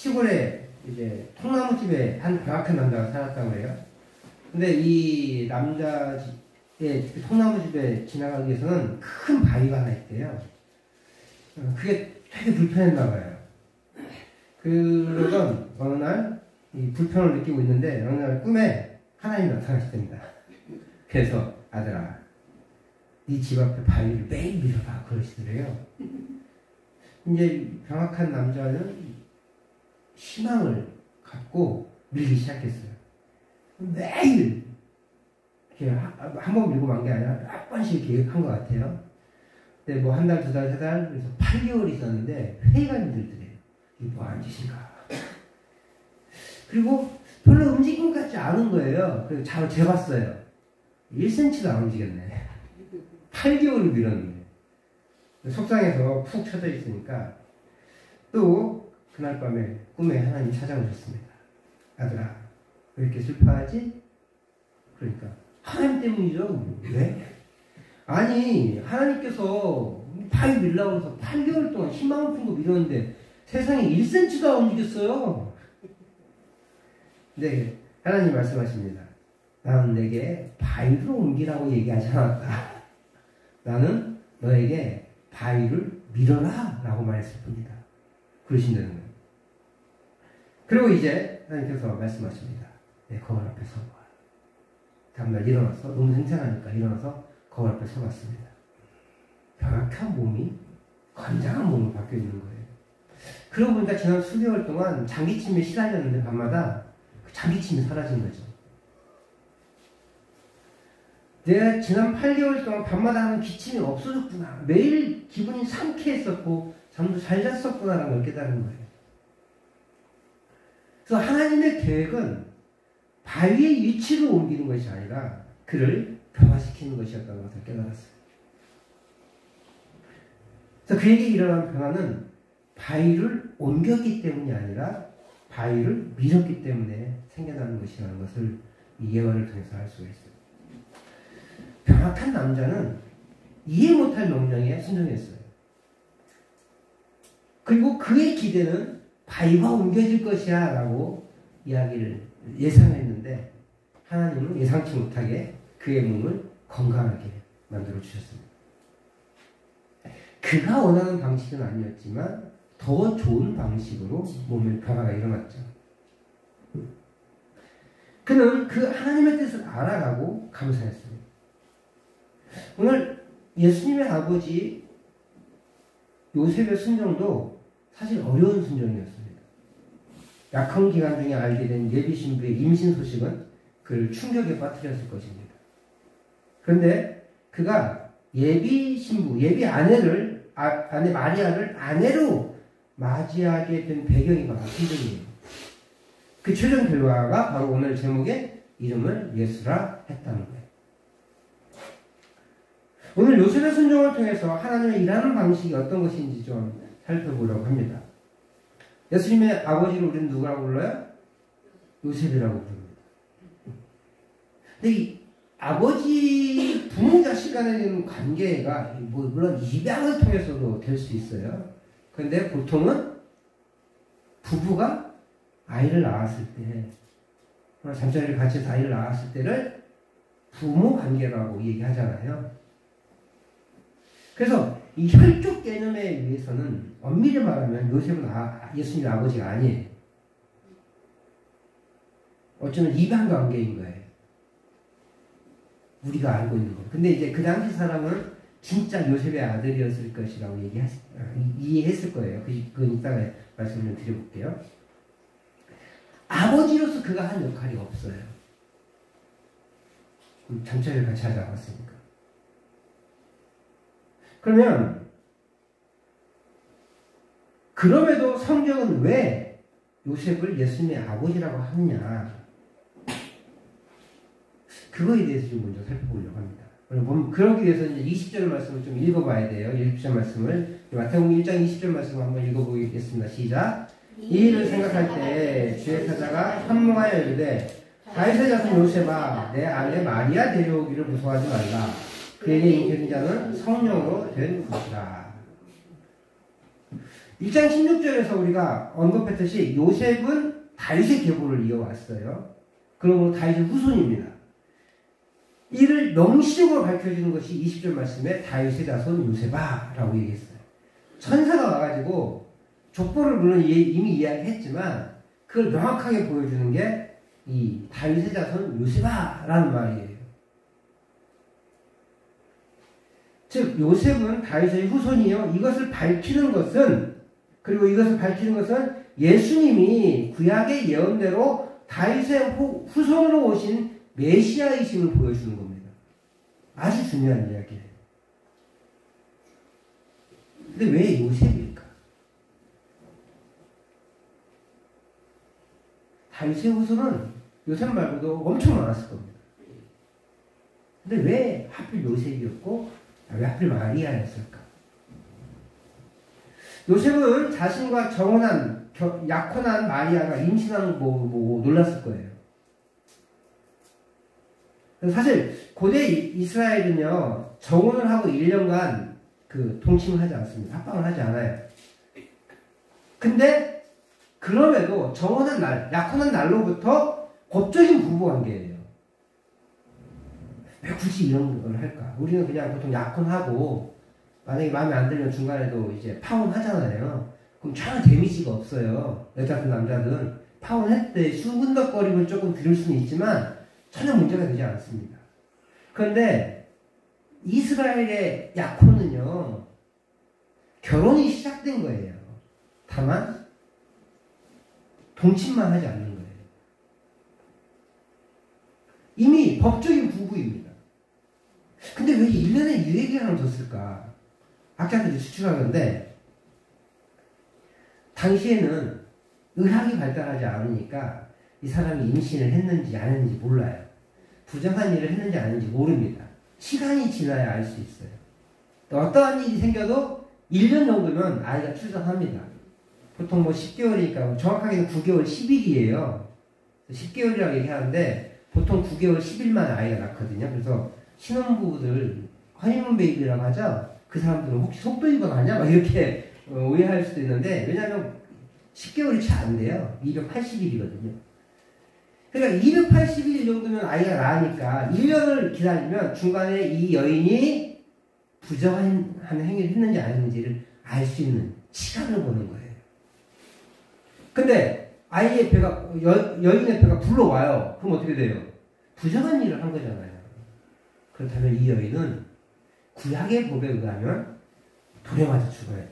시골에 이제 통나무집에 한 병약한 남자가 살았다고 해요. 근데 이 남자의 통나무집에 지나가기 위해서는 큰 바위가 하나 있대요. 그게 되게 불편했나 봐요. 그러던 어느 날 이 불편을 느끼고 있는데 어느 날 꿈에 하나님이 나타나셨답니다. 그래서 아들아, 네 집 앞에 바위를 매일 밀어봐 그러시더래요. 이제 병약한 남자는 희망을 갖고 밀기 시작했어요. 매일 이렇게 한 번 밀고 만 게 아니라 몇 번씩 이렇게 한 것 같아요. 근데 뭐 한 달, 두 달, 세 달, 그래서 8개월이 있었는데 회의감이 들더래요. 이게 뭐 하는 짓인가. 그리고 별로 움직임 같지 않은 거예요. 그래서 잘 재봤어요. 1cm도 안 움직였네. 8개월을 밀었는데. 속상해서 푹 쳐져 있으니까 또 그날 밤에 꿈에 하나님 찾아오셨습니다. 아들아, 왜 이렇게 슬퍼하지? 그러니까 하나님 때문이죠. 왜? 아니, 하나님께서 바위 밀라고 해서 8개월 동안 희망을 품고 밀었는데 세상에 1cm도 안 움직였어요. 네, 하나님 말씀하십니다. 나는 내게 바위로 옮기라고 얘기하지 않았다. 나는 너에게 바위를 밀어라 라고 말했을 뿐이다. 그러신다는 거예요. 그리고 이제 하나님께서 말씀하십니다. 내 거울 앞에 서봐. 다음날 일어나서 너무 생생하니까 일어나서 거울 앞에 서봤습니다. 병약한 몸이 건장한 몸으로 바뀌어 있는 거예요. 그러고 보니까 지난 수개월 동안 장기침에 시달렸는데 밤마다 그 장기침이 사라진 거죠. 내가 지난 8개월 동안 밤마다 하는 기침이 없어졌구나. 매일 기분이 상쾌했었고 잠도 잘 잤었구나라는 걸 깨달은 거예요. 그래서 하나님의 계획은 바위의 위치로 옮기는 것이 아니라 그를 변화시키는 것이었다는 것을 깨달았어요. 그래서 그에게 일어난 변화는 바위를 옮겼기 때문이 아니라 바위를 밀었기 때문에 생겨나는 것이라는 것을 이 예화를 통해서 알 수가 있어요. 병약한 남자는 이해 못할 명령에 순종했어요. 그리고 그의 기대는 바위가 옮겨질 것이야 라고 이야기를 예상했는데 하나님은 예상치 못하게 그의 몸을 건강하게 만들어 주셨습니다. 그가 원하는 방식은 아니었지만 더 좋은 방식으로 몸의 변화가 일어났죠. 그는 그 하나님의 뜻을 알아가고 감사했습니다. 오늘 예수님의 아버지 요셉의 순종도 사실 어려운 순종이었습니다. 약혼 기간 중에 알게 된 예비 신부의 임신 소식은 그를 충격에 빠뜨렸을 것입니다. 그런데 그가 예비 신부, 예비 아내를, 아내 마리아를 아내로 맞이하게 된 배경이 바로 순종이에요. 그 최종 결과가 바로 오늘 제목의 이름을 예수라 했다는 거예요. 오늘 요셉의 순종을 통해서 하나님의 일하는 방식이 어떤 것인지 좀 살펴보려고 합니다. 예수님의 아버지를 우리는 누구라고 불러요? 요셉이라고 부릅니다. 근데 이 아버지, 부모 자식 간에 있는 관계가 물론 입양을 통해서도 될 수 있어요. 그런데 보통은 부부가 아이를 낳았을 때, 잠자리를 같이 해서 아이를 낳았을 때를 부모 관계라고 얘기하잖아요. 그래서 이 혈족 개념에 의해서는 엄밀히 말하면 요셉은 예수님의 아버지가 아니에요. 어쩌면 입양 관계인 거예요. 우리가 알고 있는 거. 근데 이제 그 당시 사람은 진짜 요셉의 아들이었을 것이라고 이해했을 거예요. 그건 이따가 말씀을 드려볼게요. 아버지로서 그가 한 역할이 없어요. 잠자리를 같이 하지 않았으니까. 그러면 그럼에도 성경은 왜 요셉을 예수님의 아버지라고 하느냐, 그거에 대해서 좀 먼저 살펴보려고 합니다. 그러기 위해서 이제 20절 말씀을 좀 읽어봐야 돼요. 20절 말씀을 마태복음 1장 20절 말씀을 한번 읽어보겠습니다. 시작. 이 일을 생각할 때 주의 사자가 현몽하여 이르되 다윗의 자손 요셉아 내 아내 마리아 데려오기를 무서워하지 말라. 그에게 잉태된 자는 성령으로 된 것이라. 1장 16절에서 우리가 언급했듯이 요셉은 다윗의 계보를 이어왔어요. 그러므로 다윗의 후손입니다. 이를 명시적으로 밝혀주는 것이 20절 말씀에 다윗의 자손 요셉아라고 얘기했어요. 천사가 와가지고 족보를 물론 이미 이야기했지만 그걸 명확하게 보여주는 게 이 다윗의 자손 요셉아라는 말이에요. 즉 요셉은 다윗의 후손이요. 이것을 밝히는 것은 예수님이 구약의 예언대로 다윗의 후손으로 오신 메시아이심을 보여주는 겁니다. 아주 중요한 이야기예요. 근데 왜 요셉일까? 다윗의 후손은 요셉 말고도 엄청 많았을 겁니다. 근데 왜 하필 요셉이었고 왜 하필 마리아였을까? 요셉은 자신과 정혼한 약혼한 마리아가 임신한 거 보고 놀랐을 거예요. 사실 고대 이스라엘은요 정혼을 하고 1년간 동침을 하지 않습니다. 합방을 하지 않아요. 근데 그럼에도 정혼한 날, 약혼한 날로부터 법적인 부부관계예요. 왜 굳이 이런 걸 할까? 우리는 그냥 보통 약혼하고 만약에 마음에 안 들면 중간에도 이제 파혼하잖아요. 그럼 전혀 데미지가 없어요. 여자든 남자든 파혼할 때 수근덕거림을 조금 들을 수는 있지만 전혀 문제가 되지 않습니다. 그런데 이스라엘의 약혼은요 결혼이 시작된 거예요. 다만 동침만 하지 않는 거예요. 이미 법적인 부부입니다. 근데 왜 1년에 유예기간을 뒀을까? 학자들이 추측하는데 당시에는 의학이 발달하지 않으니까 이 사람이 임신을 했는지 안 했는지 몰라요. 부정한 일을 했는지 안 했는지 모릅니다. 시간이 지나야 알 수 있어요. 어떠한 일이 생겨도 1년 정도면 아이가 출산합니다. 보통 10개월이니까 정확하게는 9개월 10일이에요. 10개월이라고 얘기하는데 보통 9개월 10일만 아이가 낳거든요. 그래서 신혼부부들 허니문 베이비라고 하죠. 그 사람들은 혹시 속도위반 아니야? 막 이렇게 오해할 수도 있는데 왜냐하면 10개월이 채 안 돼요. 280일이거든요. 그러니까 280일 정도면 아이가 나으니까 1년을 기다리면 중간에 이 여인이 부정한 행위를 했는지 안 했는지를 알 수 있는 시간을 보는 거예요. 근데 아이의 배가 여인의 배가 불러와요. 그럼 어떻게 돼요? 부정한 일을 한 거잖아요. 그렇다면 이 여인은 구약의 법에 의하면 돌에 맞아 죽어야 돼요.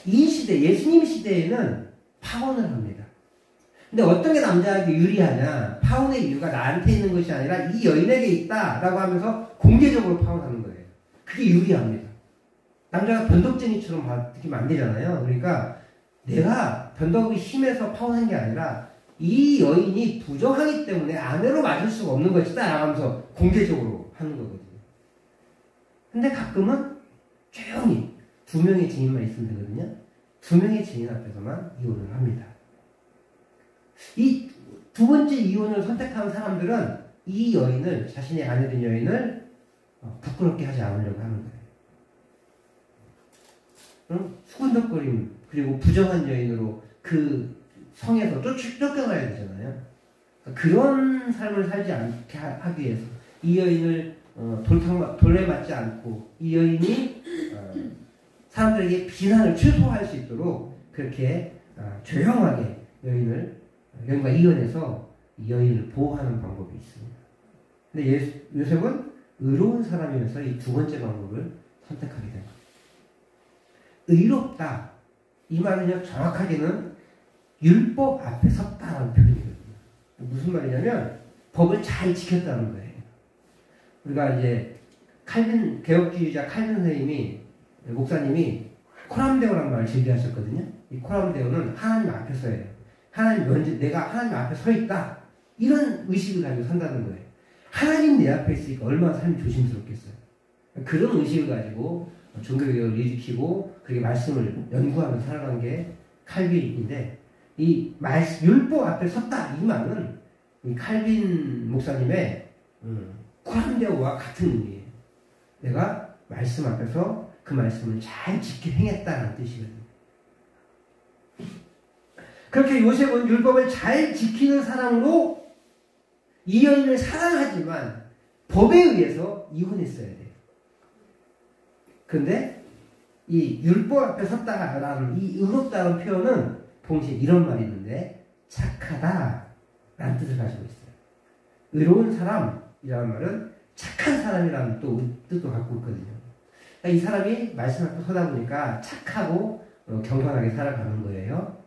이 시대, 예수님 시대에는 파혼을 합니다. 근데 어떤 게 남자에게 유리하냐? 파혼의 이유가 나한테 있는 것이 아니라 이 여인에게 있다라고 하면서 공개적으로 파혼하는 거예요. 그게 유리합니다. 남자가 변덕쟁이처럼 느끼면 안 되잖아요. 그러니까 내가 변덕이 심해서 파혼한 게 아니라 이 여인이 부정하기 때문에 아내로 맞을 수가 없는 것이다 라고 하면서 공개적으로 하는 거거든요. 근데 가끔은 조용히 2명의 증인만 있으면 되거든요. 2명의 증인 앞에서만 이혼을 합니다. 이 두 번째 이혼을 선택한 사람들은 이 여인을, 자신의 아내된 여인을 부끄럽게 하지 않으려고 하는 거예요. 수군덕거림, 그리고 부정한 여인으로 그 성에서 쫓겨나야 되잖아요. 그런 삶을 살지 않게 하기 위해서 이 여인을 돌에 맞지 않고 이 여인이 사람들에게 비난을 최소화할 수 있도록 그렇게 조용하게 여인과 이혼해서 이 여인을 보호하는 방법이 있습니다. 근데 요셉은 의로운 사람이면서 이 두 번째 방법을 선택하게 된 겁니다. 의롭다. 이 말은요, 정확하게는 율법 앞에 섰다라는 표현이거든요. 무슨 말이냐면 법을 잘 지켰다는 거예요. 우리가 이제 개혁주의자 칼빈 선생님이, 목사님이 코람데오라는 말을 제기하셨거든요. 이 코람데오는 하나님 앞에 서예요. 내가 하나님 앞에 서 있다. 이런 의식을 가지고 산다는 거예요. 하나님 내 앞에 있으니까 얼마나 삶이 조심스럽겠어요. 그런 의식을 가지고 종교개혁을 일으키고 그렇게 말씀을 연구하면서 살아간 게 칼빈인데, 이 율법 앞에 섰다 이 말은 이 칼빈 목사님의 코람데오와 같은 의미예요. 내가 말씀 앞에서 그 말씀을 잘 지켜 행했다는 뜻이거든요. 그렇게 요셉은 율법을 잘 지키는 사람으로 이 여인을 사랑하지만 법에 의해서 이혼했어야 돼요. 그런데 이 율법 앞에 섰다라는 이 의롭다는 표현은 동시에 이런 말이 있는데 착하다라는 뜻을 가지고 있어요. 의로운 사람이라는 말은 착한 사람이라는 또 뜻도 갖고 있거든요. 그러니까 이 사람이 말씀 앞에 서다 보니까 착하고 경건하게 살아가는 거예요.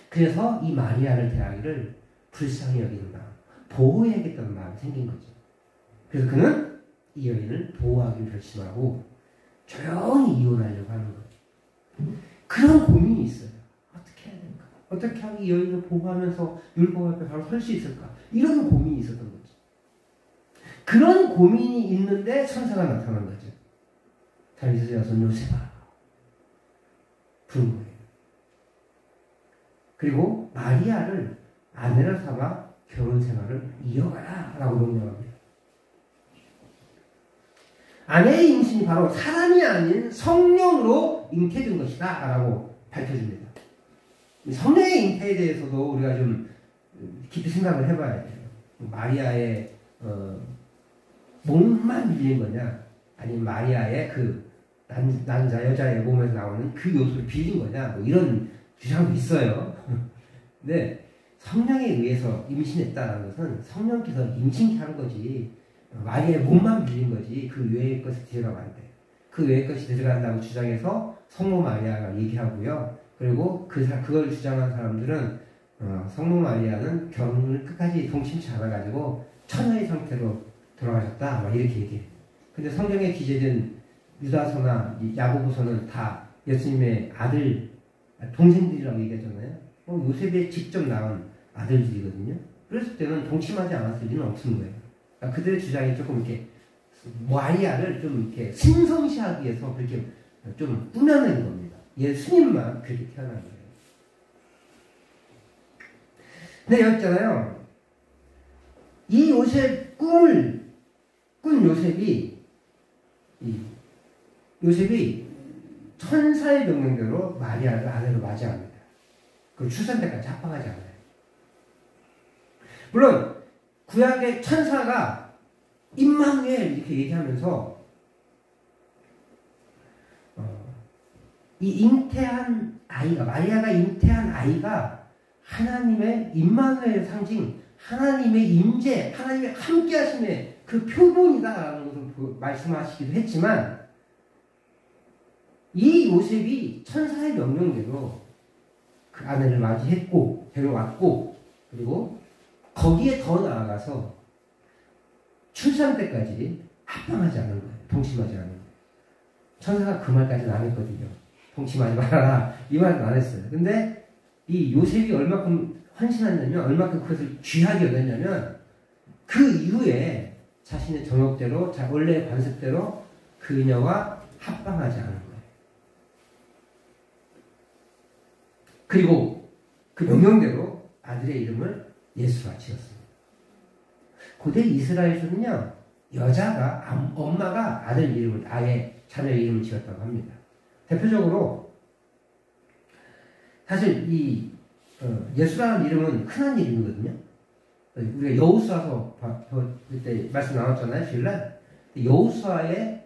그래서 이 마리아를 대하기를 불쌍히 여기는 마음, 보호해야겠다는 마음이 생긴 거죠. 그래서 그는 이 여인을 보호하기 결심하고 조용히 이혼하려고 하는 거예요. 그런 고민이 있어요. 어떻게 해야 될까? 어떻게 하면 이 여인을 보호하면서 율법 앞에 바로 설 수 있을까? 이런 고민이 있었던 거죠. 그런 고민이 있는데 천사가 나타난 거죠. 다윗의 자손 요셉아, 부른 거예요. 그리고 마리아를 아내로 삼아 결혼 생활을 이어가라 라고 명령합니다. 아내의 임신이 바로 사람이 아닌 성령으로 잉태된 것이다 라고 밝혀줍니다. 성령의 잉태에 대해서도 우리가 좀 깊이 생각을 해봐야 돼요. 마리아의 몸만 빌린 거냐, 아니면 마리아의 그 남자 여자의 몸에서 나오는 그 요소를 빌린 거냐, 뭐 이런 주장도 있어요. 근데 성령에 의해서 임신했다는 것은 성령께서 임신케 한 거지, 마리아의 몸만 빌린 거지 그 외의 것이 들어가면 안 돼요. 그 외의 것이 들어간다고 주장해서 성모 마리아가 얘기하고요. 그리고 그걸 주장한 사람들은 성모 마리아는 결혼을 끝까지 동침치 않아가지고 처녀의 상태로 돌아가셨다 막 이렇게 얘기해요. 근데 성경에 기재된 유다서나 야고보서는 다 예수님의 아들 동생들이라고 얘기하잖아요. 요셉이 직접 낳은 아들들이거든요. 그랬을 때는 동침하지 않았을 리는 없는 거예요. 그러니까 그들의 주장이 조금 이렇게 마리아를 좀 이렇게 신성시하기 위해서 그렇게 좀 꾸며낸 겁니다. 예수님만 그렇게 태어난 거예요. 근데 여기 있잖아요. 이 요셉 꿈을 꾼 요셉이 천사의 명령대로 마리아를 아내로 맞이합니다. 그 출산 때까지 합방하지 않아요. 물론 구약의 천사가 임마누엘 이렇게 얘기하면서 이 잉태한 아이가, 마리아가 잉태한 아이가 하나님의 임마누엘 상징, 하나님의 임재, 하나님의 함께하심의 그 표본이다라는 것을 말씀하시기도 했지만, 이 요셉이 천사의 명령대로 그 아내를 맞이했고 데려왔고, 그리고 거기에 더 나아가서 출산 때까지 합방하지 않은 거예요. 동침하지 않은 거예요. 천사가 그 말까지는 안 했거든요. 동침하지 말아라 이 말은 안 했어요. 근데 이 요셉이 얼마큼 헌신했냐면, 얼마큼 그것을 귀하게 여겼냐면, 그 이후에 자신의 정욕대로, 원래의 관습대로 그녀와 합방하지 않은 거예요. 그리고 그 명령대로 아들의 이름을 예수라 지었습니다. 고대 이스라엘에서는요, 여자가, 엄마가 아들 이름을, 아예 자녀의 이름을 지었다고 합니다. 대표적으로, 사실 예수라는 이름은 흔한 이름이거든요. 우리가 여호수아서 그때 말씀 나눴잖아요, 주일날. 여호수아의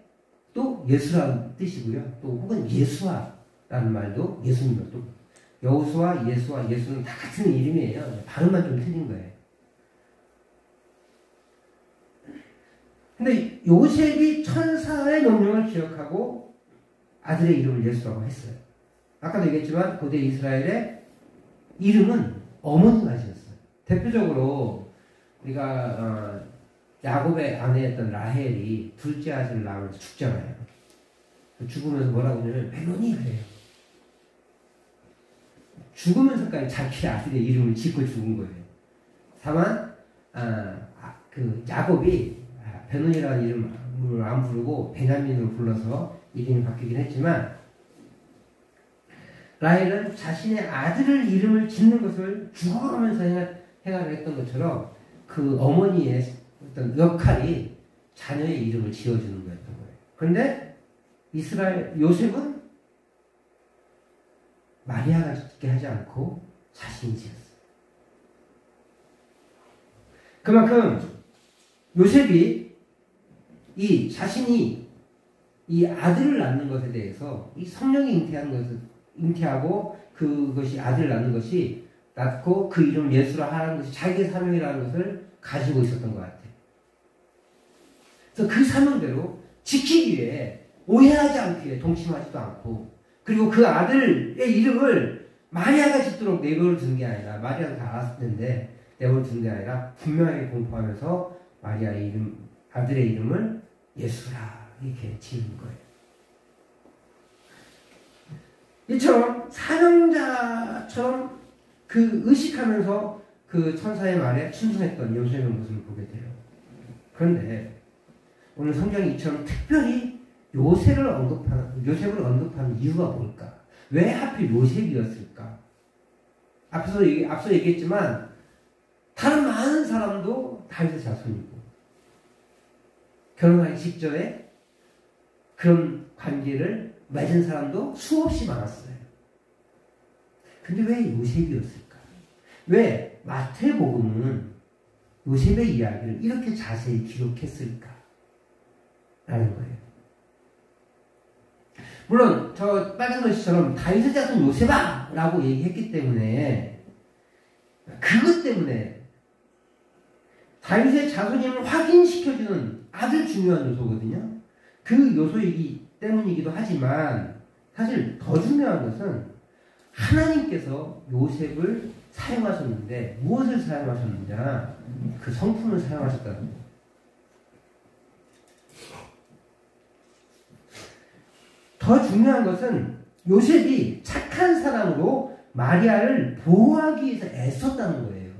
또 예수라는 뜻이고요. 또 혹은 예수아라는 말도 예수님도 또 여호수아, 예수는 다 같은 이름이에요. 발음만 좀 틀린 거예요. 근데 요셉이 천사의 명령을 기억하고 아들의 이름을 예수라고 했어요. 아까도 얘기했지만 고대 이스라엘의 이름은 어머니가 지었어요. 대표적으로 우리가 야곱의 아내였던 라헬이 둘째 아들을 낳으면서 죽잖아요. 죽으면서 뭐라고 하냐면 베노니 그래요. 죽으면서까지 자기 아들의 이름을 짓고 죽은 거예요. 다만 그 야곱이 베노니라는 이름을 안 부르고 베냐민으로 불러서 이름이 바뀌긴 했지만, 라헬은 자신의 아들을 이름을 짓는 것을 죽어가면서 행하려 했던 것처럼 그 어머니의 어떤 역할이 자녀의 이름을 지어주는 거였던 거예요. 그런데 요셉은 마리아가 짓게 하지 않고 자신이 지었어요. 그만큼 요셉이 자신이 이 아들을 낳는 것에 대해서 이 성령이 잉태하고 그것이 아들을 낳는 것이 낳고 그 이름을 예수라 하는 것이 자기의 사명이라는 것을 가지고 있었던 것 같아요. 그래서 그 사명대로 지키기 위해 오해하지 않기 위해 동침하지도 않고, 그리고 그 아들의 이름을 마리아가 짓도록 내버려 둔 게 아니라, 마리아가 다 알았을 텐데 내버려 둔 게 아니라 분명하게 공포하면서 아들의 이름을 예수라 이렇게 지은 거예요. 이처럼 사명자처럼 그 의식하면서 그 천사의 말에 순종했던 요셉의 모습을 보게 돼요. 그런데 오늘 성경이 이처럼 특별히 요셉을 언급하는 이유가 뭘까? 왜 하필 요셉이었을까? 앞서 얘기했지만 다른 많은 사람도 다윗의 자손이고 결혼하기 직전에 그런 관계를 맺은 사람도 수없이 많았어요. 근데 왜 요셉이었을까? 왜 마태복음은 요셉의 이야기를 이렇게 자세히 기록했을까? 라는 거예요. 물론 저 빨간 글씨처럼 다윗의 자손 요셉아! 라고 얘기했기 때문에, 그것 때문에 다윗의 자손임을 확인시켜주는 아주 중요한 요소거든요. 그 요소이기 때문이기도 하지만 사실 더 중요한 것은 하나님께서 요셉을 사용하셨는데 무엇을 사용하셨느냐? 그 성품을 사용하셨다는 거예요. 더 중요한 것은 요셉이 착한 사람으로 마리아를 보호하기 위해서 애썼다는 거예요.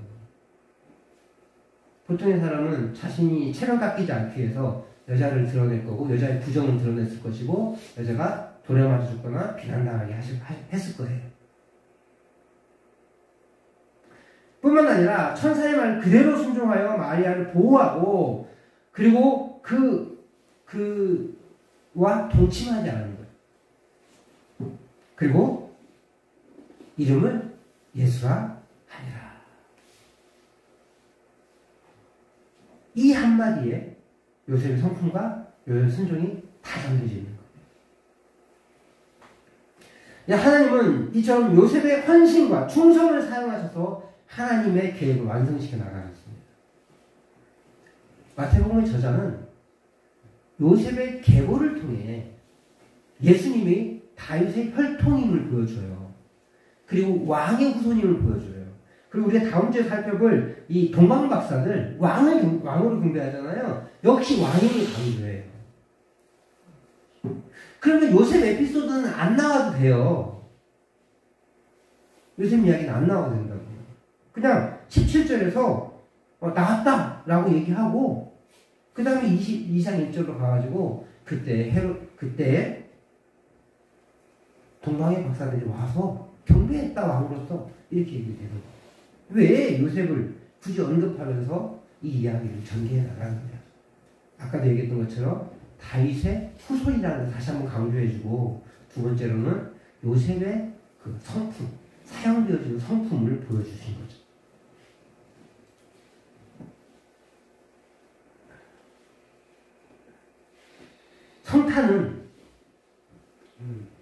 보통의 사람은 자신이 체면 깎이지 않기 위해서 여자를 드러낼 거고, 여자의 부정을 드러냈을 것이고, 여자가 도려맞아 죽거나 비난당하게 했을 거예요. 뿐만 아니라 천사의 말 그대로 순종하여 마리아를 보호하고, 그리고 그와 동침하지 않은 거예요. 그리고 이름을 예수라 하니라. 이 한마디에 요셉의 성품과 요셉의 순종이 다 담겨져 있는 거예요. 하나님은 이처럼 요셉의 헌신과 충성을 사용하셔서 하나님의 계획을 완성시켜 나가셨습니다. 마태복음 저자는 요셉의 계보를 통해 예수님이 다윗의 혈통임을 보여줘요. 그리고 왕의 후손임을 보여줘요. 그리고 우리가 다음 주에 살펴볼 이 동방박사들 왕으로 경배하잖아요. 역시 왕임을 강조해요. 그러면 요셉 에피소드는 안 나와도 돼요. 요셉 이야기는 안 나와도 된다고. 그냥 17절에서 나왔다 라고 얘기하고, 그 다음에 2장 1절로 가가지고 그때 동방의 박사들이 와서 경배했다 왕으로서 이렇게 얘기해요. 왜 요셉을 굳이 언급하면서 이 이야기를 전개해 나가는 거야? 아까도 얘기했던 것처럼 다윗의 후손이라는 걸 다시 한번 강조해주고, 두 번째로는 요셉의 그 성품, 사용되어지는 성품을 보여주신 거죠. 성탄은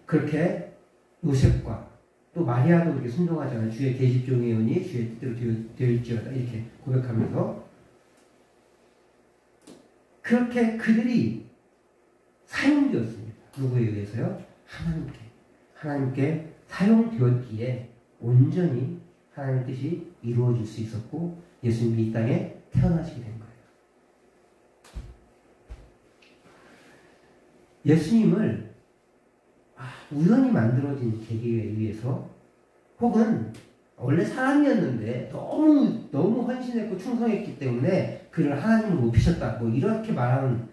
그렇게 요셉과 또 마리아도 그렇게 순종하잖아요. 주의 계집종의 오니 주의 뜻대로 되었지어다 이렇게 고백하면서, 그렇게 그들이 사용되었습니다. 누구에 의해서요? 하나님께 사용되었기에 온전히 하나님의 뜻이 이루어질 수 있었고 예수님이 이 땅에 태어나시게 된 거예요. 예수님을 우연히 만들어진 계기에 의해서, 혹은 원래 사람이었는데 너무 헌신했고 충성했기 때문에 그를 하나님을 높이셨다, 뭐 이렇게 말하는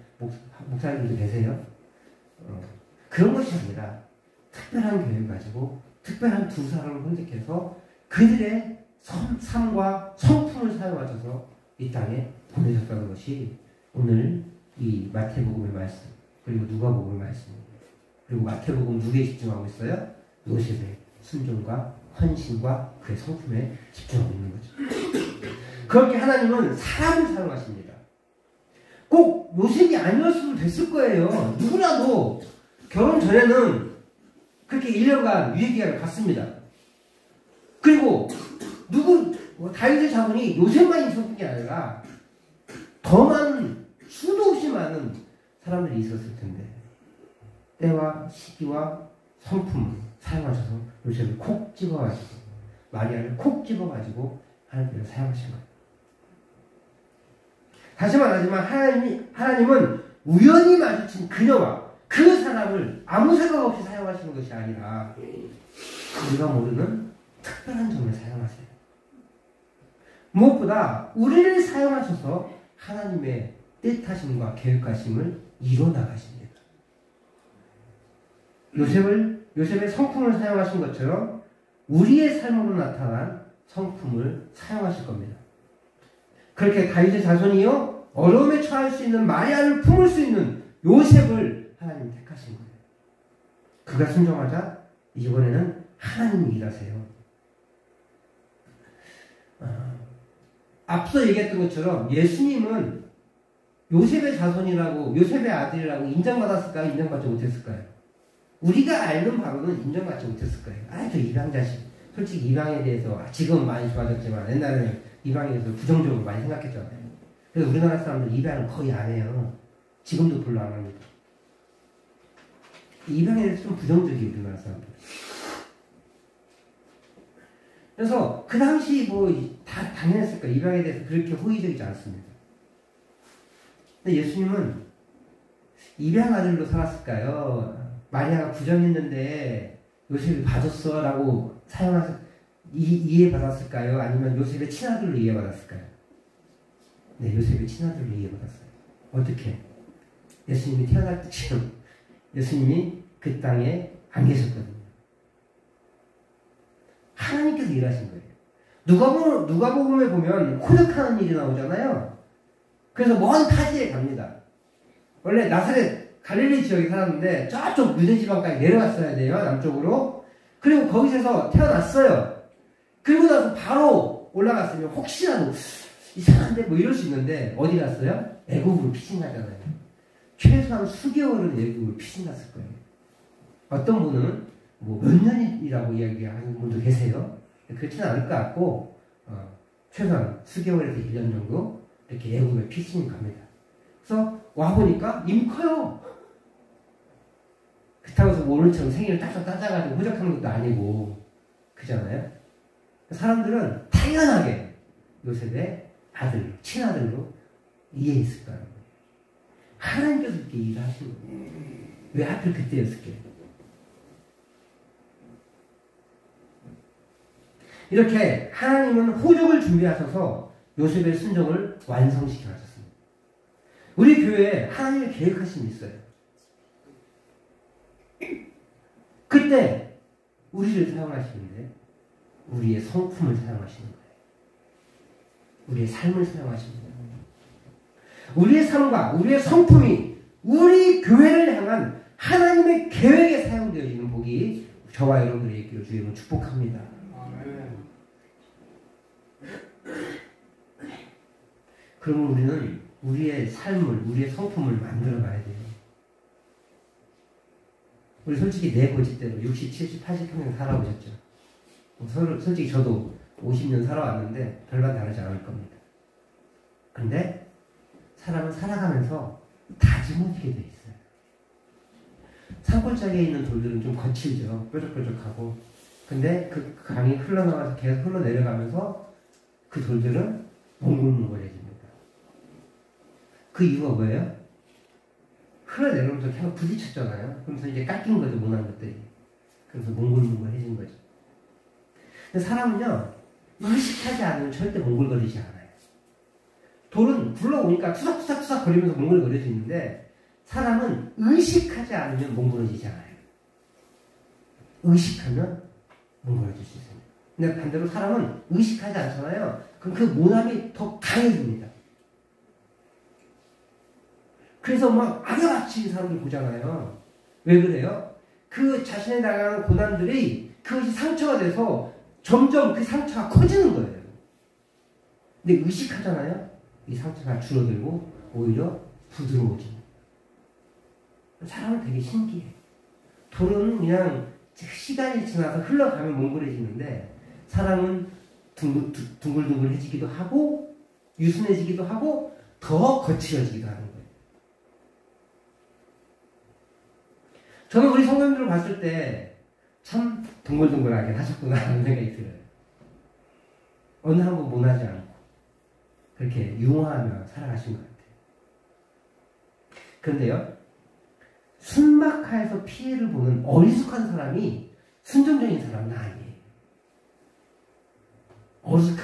목사님들도 계세요. 그런 것이 아니라 특별한 계획을 가지고 특별한 두 사람을 선택해서 그들의 삶과 성품을 사용하셔서 이 땅에 보내셨다는 것이 오늘 이 마태복음의 말씀, 그리고 누가복음의 말씀입니다. 그리고 마태복음 누구에 집중하고 있어요? 요셉의 순종과 헌신과 그의 성품에 집중하고 있는 거죠. 그렇게 하나님은 사람을 사용하십니다. 꼭 요셉이 아니었으면 됐을 거예요. 누구라도 결혼 전에는 그렇게 1년간 유예기간을 갔습니다. 그리고 다윗의 자손이 요셉만 있었던 게 아니라 더 많은, 수도 없이 많은 사람들이 있었을 텐데 때와 시기와 성품을 사용하셔서 요셉을 콕 집어가지고, 마리아를 콕 집어가지고 하나님께서 사용하신 거예요. 다시 말하지만 하나님은 우연히 마주친 그녀와 그 사람을 아무 생각 없이 사용하시는 것이 아니라 우리가 모르는 특별한 점을 사용하세요. 무엇보다 우리를 사용하셔서 하나님의 뜻하심과 계획하심을 이뤄나가십니다. 요셉의 성품을 사용하신 것처럼 우리의 삶으로 나타난 성품을 사용하실 겁니다. 그렇게 다윗의 자손이요, 어려움에 처할 수 있는 마리아를 품을 수 있는 요셉을 하나님이 택하신 거예요. 그가 순종하자 이번에는 하나님이 일하세요. 앞서 얘기했던 것처럼 예수님은 요셉의 자손이라고, 요셉의 아들이라고 인정받았을까요? 인정받지 못했을까요? 우리가 알는 바로는 인정받지 못했을 거예요. 저 이방 자식. 솔직히 이방에 대해서 지금은 많이 좋아졌지만 옛날에는 이방에 대해서 부정적으로 많이 생각했잖아요. 그래서 우리나라 사람들 입양을 거의 안 해요. 지금도 별로 안 합니다. 입양에 대해서 좀 부정적이에요, 우리나라 사람들. 그래서 그 당시 다 당연했을 거예요. 입양에 대해서 그렇게 호의적이지 않습니다. 근데 예수님은 입양 아들로 살았을까요? 마리아가 부정했는데 요셉이 봐줬어 라고 이해받았을까요? 아니면 요셉의 친아들로 이해받았을까요? 네, 요셉의 친아들로 이해받았어요. 어떻게? 예수님이 태어날 때쯤 예수님이 그 땅에 안 계셨거든요. 하나님께서 일하신 거예요. 누가복음에 보면 호적하는 일이 나오잖아요. 그래서 먼 타지에 갑니다. 원래 나사렛 갈릴리 지역에 살았는데 저쪽 유대 지방까지 내려갔어야 돼요, 남쪽으로. 그리고 거기서 태어났어요. 그리고 나서 바로 올라갔으면 혹시라도 이상한데 이럴 수 있는데 어디 갔어요? 애국으로 피신 가잖아요. 최소한 수개월은 애국으로 피신 갔을 거예요. 어떤 분은 몇 년이라고 이야기하는 분도 계세요. 그렇지는 않을 것 같고 최소한 수개월에서 1년 정도 이렇게 애국에 피신이 갑니다. 그래서 와보니까 이미 커요. 그렇다고 해서 오늘처럼 생일을 딱딱 따져가지고 호적하는 것도 아니고 그잖아요. 사람들은 당연하게 요셉의 아들, 친아들로 이해했을 거예요. 하나님께서 이렇게 일을 하신 거예요. 왜 하필 그때였을까요? 이렇게 하나님은 호적을 준비하셔서 요셉의 순종을 완성시켜 하셨습니다. 우리 교회에 하나님의 계획하심이 있어요. 그때 우리를 사용하시는데 우리의 성품을 사용하시는 거예요. 우리의 삶을 사용하시는 거예요. 우리의 삶과 우리의 성품이 우리 교회를 향한 하나님의 계획에 사용되어지는 복이 저와 여러분들의 있기를 주님은 축복합니다. 그러면 우리는 우리의 삶을, 우리의 성품을 만들어가야 돼요. 우리 솔직히 내 고집대로 60, 70, 80평생 살아오셨죠. 솔직히 저도 50년 살아왔는데 별반 다르지 않을 겁니다. 근데 사람은 살아가면서 다짐하게 돼 있어요. 산골짜기에 있는 돌들은 좀 거칠죠. 뾰족뾰족하고. 근데 그 강이 흘러나가서 계속 흘러내려가면서 그 돌들은 몽글몽글해집니다. 그 이유가 뭐예요? 흘러내려오면서 계속 부딪혔잖아요. 그러면서 이제 깎인 거죠, 모난 것들이. 그래서 몽글몽글해진 거죠. 근데 사람은요, 의식하지 않으면 절대 몽글거리지 않아요. 돌은 굴러오니까 투삭투삭투삭 거리면서 몽글거릴 수 있는데, 사람은 의식하지 않으면 몽글어지지 않아요. 의식하면 몽글어질 수 있습니다. 근데 반대로 사람은 의식하지 않잖아요. 그럼 그 모남이 더 강해집니다. 그래서 막 악에 갇힌 사람들 보잖아요. 왜 그래요? 그 자신에 당하는 고난들이 그것이 상처가 돼서 점점 그 상처가 커지는 거예요. 근데 의식하잖아요. 이 상처가 줄어들고 오히려 부드러워지는. 사람은 되게 신기해. 돌은 그냥 시간이 지나서 흘러가면 몽골해지는데 사람은 둥글둥글해지기도 하고 유순해지기도 하고 더 거칠어지기도 하는 거예요. 저는 우리 성도님들을 봤을 때 참 동글동글하게 하셨구나 하는 생각이 들어요. 어느 한 번 모나지 않고 그렇게 융화하며 살아가신 것 같아요. 그런데요, 순박하에서 피해를 보는 어리숙한 사람이 순종적인 사람은 아니에요.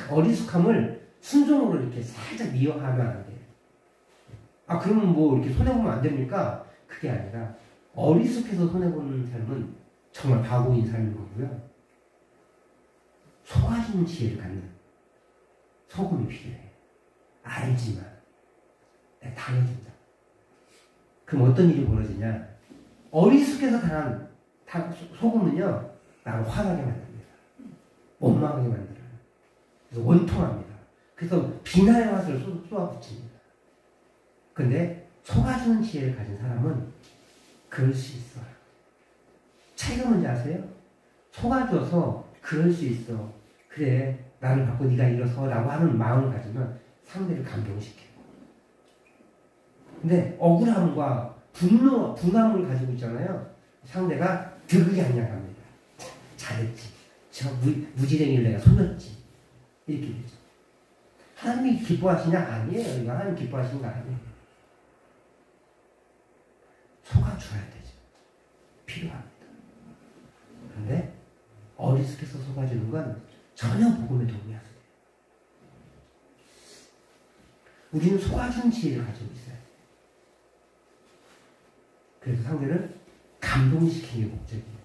어리숙함을 순종으로 이렇게 살짝 미화하면 안 돼요. 아, 그러면 뭐 이렇게 손해보면 안 됩니까? 그게 아니라 어리숙해서 손해보는 삶은 정말 바보인 삶인 거고요. 속아주는 지혜를 갖는 소금이 필요해요. 알지만 당해진다. 그럼 어떤 일이 벌어지냐? 어리숙해서 당한 소금은요, 나를 화나게 만듭니다. 원망하게 만들어요. 그래서 원통합니다. 그래서 비난의 화살을 쏘아붙입니다. 근데 속아주는 지혜를 가진 사람은 그럴 수 있어요. 차이가 뭔지 아세요? 속아줘서 그럴 수 있어. 그래, 나를 받고 네가 일어서 라고 하는 마음을 가지면 상대를 감동시켜요. 근데 억울함과 분함을 가지고 있잖아요. 상대가 득이 아니야합니다. 잘했지. 저 무지랭이를 내가 속였지. 이렇게 되죠. 하나님이 기뻐하시냐? 아니에요. 이거 하나님 기뻐하시는 거 아니에요. 속아줘야 되죠. 필요합니다. 그런데 어리숙해서 속아주는 건 전혀 복음에 도움이 안 돼요. 우리는 속아주는 지혜를 가지고 있어요. 그래서 상대를 감동시키는 게 목적이에요.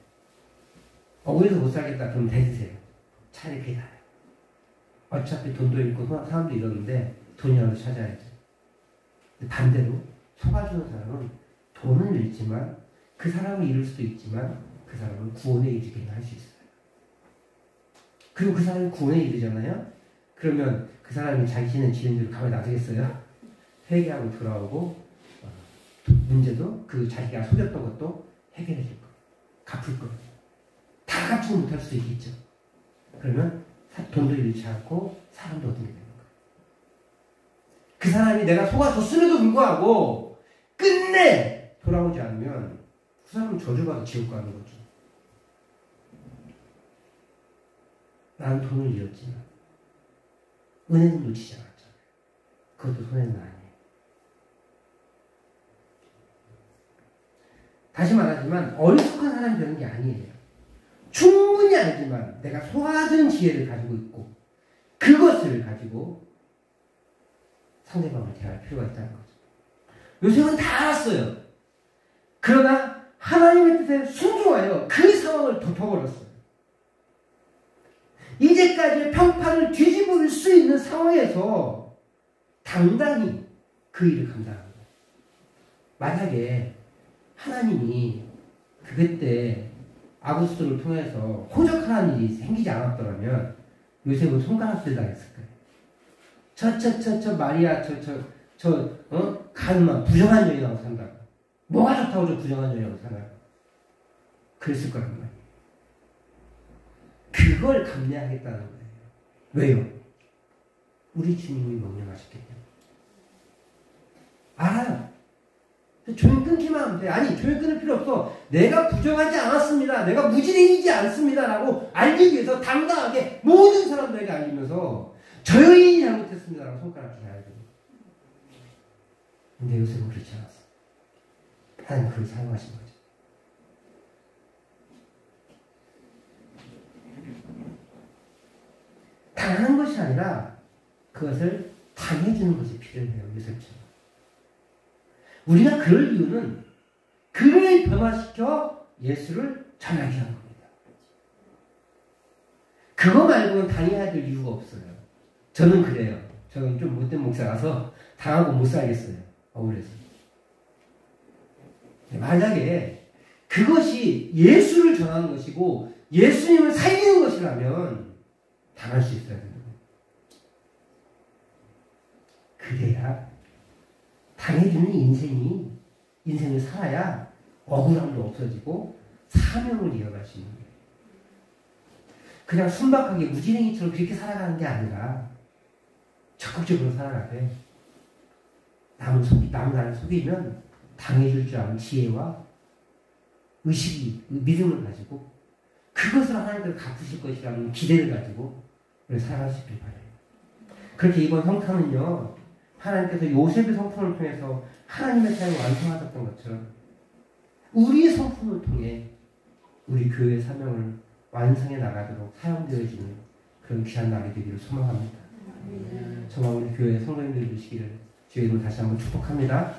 억울해서 못 살겠다 그러면 대드세요. 차라리 그게 나아요. 어차피 돈도 잃고 사람도 잃었는데 돈이라도 찾아야죠. 반대로 속아주는 사람은 돈은 잃지만 그 사람을 잃을 수도 있지만 그 사람은 구원에 이르게 할 수 있어요. 그리고 그 사람이 구원에 이르잖아요. 그러면 그 사람이 자신의 지은줄을 가만히 놔두겠어요? 회개하고 돌아오고 문제도 그 자기가 속였던 것도 해결해 줄 거예요. 갚을 거예요. 다 갚지는 못할 수도 있겠죠. 그러면 돈도 잃지 않고 사람도 얻게 되는 거예요. 그 사람이 내가 속아줬음에도 불구하고 끝내 돌아오지 않으면 그 사람은 저주받아 지옥 가는 거죠. 나는 돈을 잃었지만 은혜는 놓치지 않았잖아요. 그것도 손해는 아니에요. 다시 말하지만 어리숙한 사람이 되는 게 아니에요. 충분히 알지만 내가 속아준 지혜를 가지고 있고 그것을 가지고 상대방을 대할 필요가 있다는 거죠. 요셉은 다 알았어요. 그러나 하나님의 뜻에 순종하여 그 상황을 덮어버렸어요. 이제까지의 평판을 뒤집을 수 있는 상황에서 당당히 그 일을 감당합니다. 만약에 하나님이 그때 아구스도를 통해서 호적하는 일이 생기지 않았더라면 요셉은 손가락질 당했을 거예요. 저 마리아 가늠한 부정한 여인하고 산다고. 뭐가 좋다고 저 부정한 여인하고 산다고. 그랬을 거란 말이에요. 그걸 감내하겠다는 거예요. 왜요? 우리 주님이 명령하셨기 때문에. 알아요. 조용 끊기만 하면 돼. 아니, 조용 끊을 필요 없어. 내가 부정하지 않았습니다. 내가 무지랭이지 않습니다. 라고 알리기 위해서 당당하게 모든 사람들에게 알리면서 저 여인이 잘못했습니다. 라고 손가락을 해야 돼요. 근데 요셉은 그렇지 않았어. 하나님 그걸 사용하신 거죠. 당하는 것이 아니라 그것을 당해주는 것이 필요해요. 요셉처럼. 우리가 그럴 이유는 그를 변화시켜 예수를 전하게 한 겁니다. 그거 말고는 당해야 될 이유가 없어요. 저는 그래요. 저는 좀 못된 목사라서 당하고 못 살겠어요. 억울해서. 만약에 그것이 예수를 전하는 것이고 예수님을 살리는 것이라면 당할 수 있어야 됩니다. 그래야 당해주는 인생을 살아야 억울함도 없어지고 사명을 이어갈 수 있는 거예요. 그냥 순박하게 무지랭이처럼 그렇게 살아가는 게 아니라 적극적으로 살아가되 남을 속이면 당해줄 줄 아는 지혜와 믿음을 가지고 그것을 하나님께서 갚으실 것이라는 기대를 가지고 살아갈 수 있길 바라요. 그렇게 이번 성탄은요, 하나님께서 요셉의 성품을 통해서 하나님의 사역을 완성하셨던 것처럼 우리의 성품을 통해 우리 교회의 사명을 완성해 나가도록 사용되어지는 그런 귀한 날이 되기를 소망합니다. 정말 우리 교회 성도님들이 되시기를 주의 이름으로 다시 한번 축복합니다.